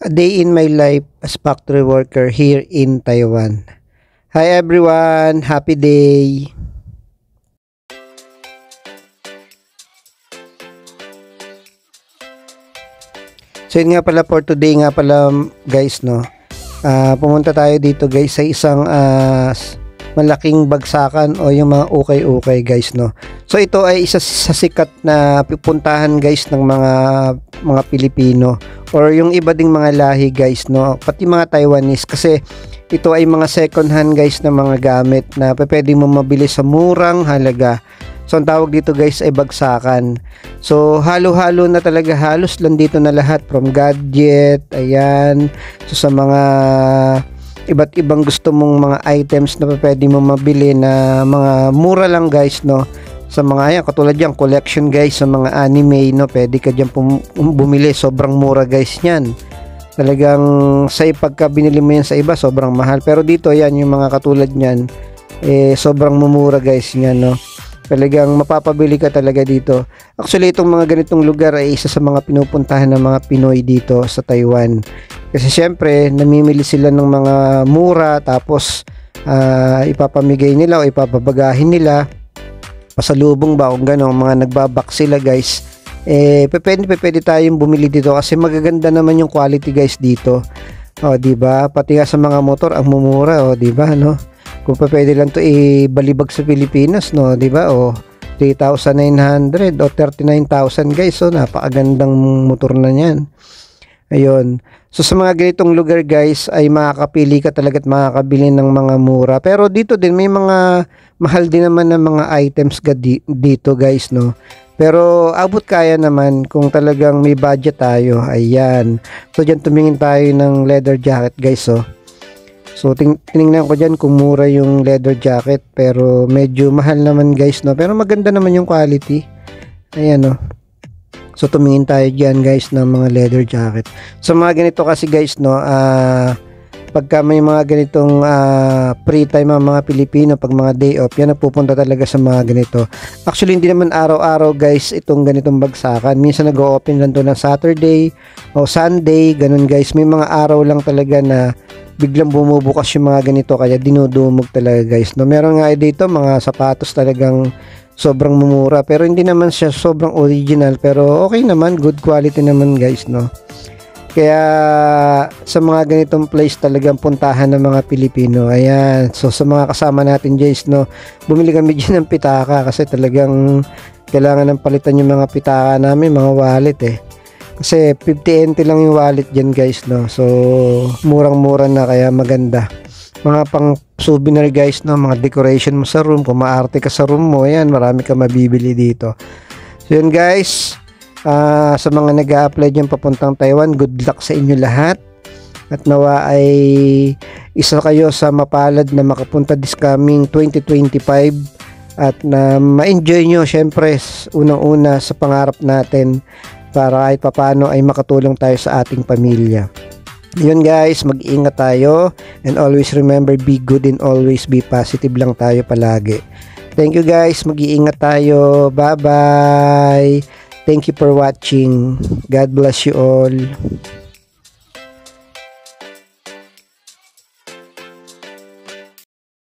A day in my life as factory worker here in Taiwan. Hi everyone, happy day. So yun nga pala for today nga pala guys, no. Pumunta tayo dito guys sa isang malaking bagsakan o yung mga ukay-ukay guys, no. So ito ay isa sa sikat na pupuntahan guys ng mga Pilipino or yung iba ding mga lahi guys, no, pati mga Taiwanese, kasi ito ay mga second hand guys na mga gamit na pwede mo mabili sa murang halaga. So ang tawag dito guys ay bagsakan. So halo-halo na talaga, halos lang dito na lahat, from gadget, ayan. So sa mga iba't ibang gusto mong mga items na pwede mo mabili na mga mura lang guys, no. Sa mga ayan, katulad yan, collection guys, sa mga anime, no, pwede ka dyan bumili, sobrang mura guys yan. Talagang sa pagka binili mo yan sa iba, sobrang mahal. Pero dito, ayan, yung mga katulad nyan, sobrang mumura guys yan, no. Talagang mapapabili ka talaga dito. Actually, itong mga ganitong lugar ay isa sa mga pinupuntahan ng mga Pinoy dito sa Taiwan. Kasi syempre, namimili sila ng mga mura, tapos ipapamigay nila o ipapabagahin nila. Pasalubong ba kung gano'n, mga nagbabak sila guys. Pwede tayong bumili dito kasi magaganda naman yung quality guys dito. O, diba? Pati nga sa mga motor, ang mumura, o, diba, no? Kung pwede lang to ibalibag sa Pilipinas, no, 'di ba? O 3,900 o 39,000 guys. So napakagandang motor na 'yan. Ayun. So sa mga ganitong lugar guys ay makakapili ka talaga at makakabili ng mga mura. Pero dito din may mga mahal din naman ng mga items dito guys, no. Pero abot kaya naman kung talagang may budget tayo. Ayan. So diyan tumingin tayo ng leather jacket guys, oh. So tinignan ko dyan kung mura yung leather jacket, pero medyo mahal naman guys, no. Pero maganda naman yung quality. Ayan, no. So tumingin tayo dyan guys ng mga leather jacket. So mga ganito kasi guys, no, pagka may mga ganitong free time ang mga Pilipino, pag mga day off, yan napupunta talaga sa mga ganito. Actually hindi naman araw-araw guys itong ganitong bagsakan. Minsan nag-o-open lang to ng Saturday o Sunday, ganun guys. May mga araw lang talaga na biglang bumubukas yung mga ganito, kaya dinudumog talaga guys, no. Meron nga dito mga sapatos talagang sobrang mumura, pero hindi naman siya sobrang original, pero okay naman, good quality naman guys, no. Kaya sa mga ganitong place talagang puntahan ng mga Pilipino. Ayan, so sa mga kasama natin guys, no, bumili kami dyan ng pitaka kasi talagang kailangan ng palitan yung mga pitaka namin, mga wallet kasi 50 NT lang yung wallet dyan guys, no. So murang-mura na, kaya maganda. Mga pang souvenir guys, no, mga decoration mo sa room, kung maarte ka sa room mo, ayan, marami ka mabibili dito. So yun guys, sa mga nag-a-apply dyan papuntang Taiwan, good luck sa inyo lahat. At nawa ay isa kayo sa mapalad na makapunta this coming 2025 at na ma-enjoy nyo syempre unang-una sa pangarap natin, para kahit papano ay makatulong tayo sa ating pamilya. Yun guys, mag-ingat tayo and always remember, be good and always be positive lang tayo palagi. Thank you guys, mag-iingat tayo. Bye bye. Thank you for watching. God bless you all.